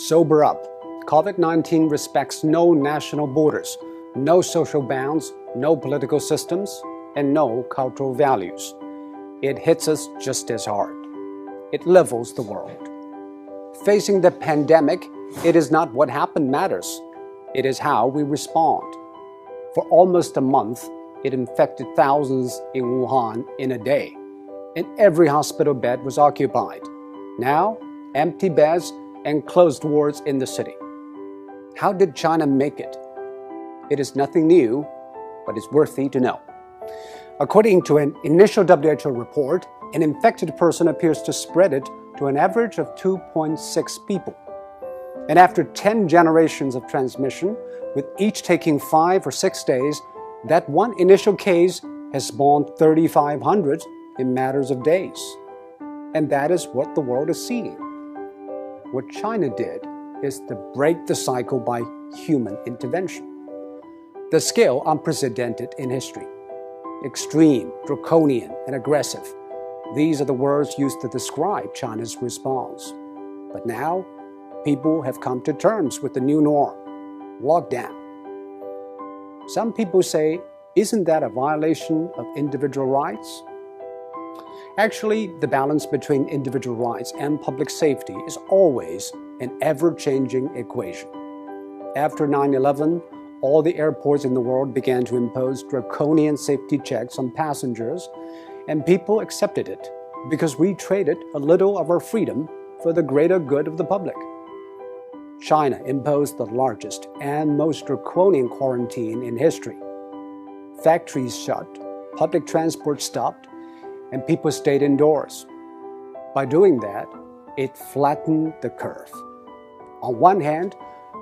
Sober up. COVID-19 respects no national borders, no social bounds, no political systems, and no cultural values. It hits us just as hard. It levels the world. Facing the pandemic, it is not what happened matters. It is how we respond. For almost a month, it infected thousands in Wuhan in a day, and every hospital bed was occupied. Now, empty beds and closed wards in the city. How did China make it? It is nothing new, but it's worthy to know. According to an initial WHO report, an infected person appears to spread it to an average of 2.6 people. And after 10 generations of transmission, with each taking 5 or 6 days, that one initial case has spawned 3,500 in matters of days. And that is what the world is seeing. What China did is to break the cycle by human intervention. The scale unprecedented in history. Extreme, draconian, and aggressive. These are the words used to describe China's response. But now, people have come to terms with the new norm, lockdown. Some people say, isn't that a violation of individual rights? Actually, the balance between individual rights and public safety is always an ever-changing equation. After 9/11, all the airports in the world began to impose draconian safety checks on passengers, and people accepted it because we traded a little of our freedom for the greater good of the public. China imposed the largest and most draconian quarantine in history. Factories shut, public transport stopped, and people stayed indoors. By doing that, it flattened the curve. On one hand,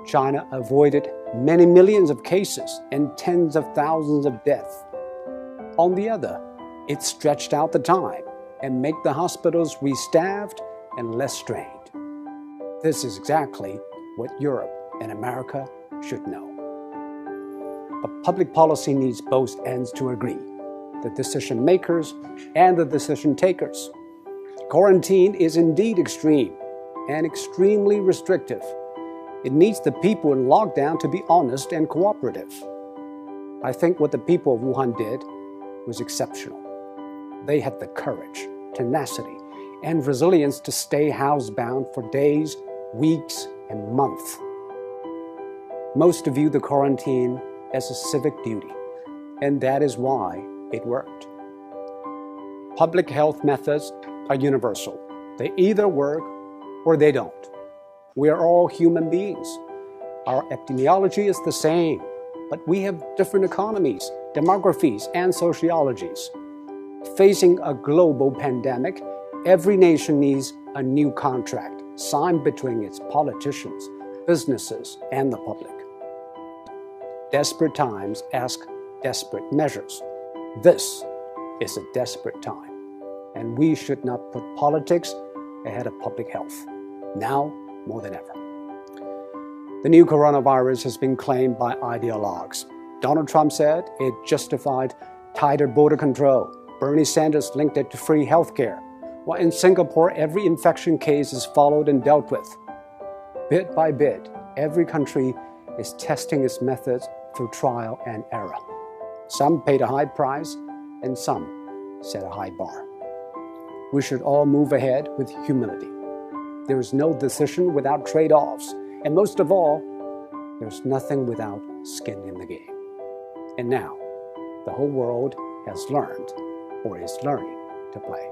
China avoided many millions of cases and tens of thousands of deaths. On the other, it stretched out the time and made the hospitals restaffed and less strained. This is exactly what Europe and America should know. But public policy needs both ends to agree, the decision makers and the decision takers. Quarantine is indeed extreme and extremely restrictive. It needs the people in lockdown to be honest and cooperative. I think what the people of Wuhan did was exceptional. They had the courage, tenacity, and resilience to stay housebound for days, weeks, and months. Most view the quarantine as a civic duty, and that is why it worked. Public health methods are universal. They either work or they don't. We are all human beings. Our epidemiology is the same, but we have different economies, demographies, and sociologies. Facing a global pandemic, every nation needs a new contract signed between its politicians, businesses, and the public. Desperate times ask desperate measures. This is a desperate time, and we should not put politics ahead of public health, now more than ever. The new coronavirus has been claimed by ideologues. Donald Trump said it justified tighter border control. Bernie Sanders linked it to free healthcare. While in Singapore, every infection case is followed and dealt with. Bit by bit, every country is testing its methods through trial and error. Some paid a high price, and some set a high bar. We should all move ahead with humility. There is no decision without trade-offs, and most of all, there's nothing without skin in the game. And now, the whole world has learned, or is learning, to play.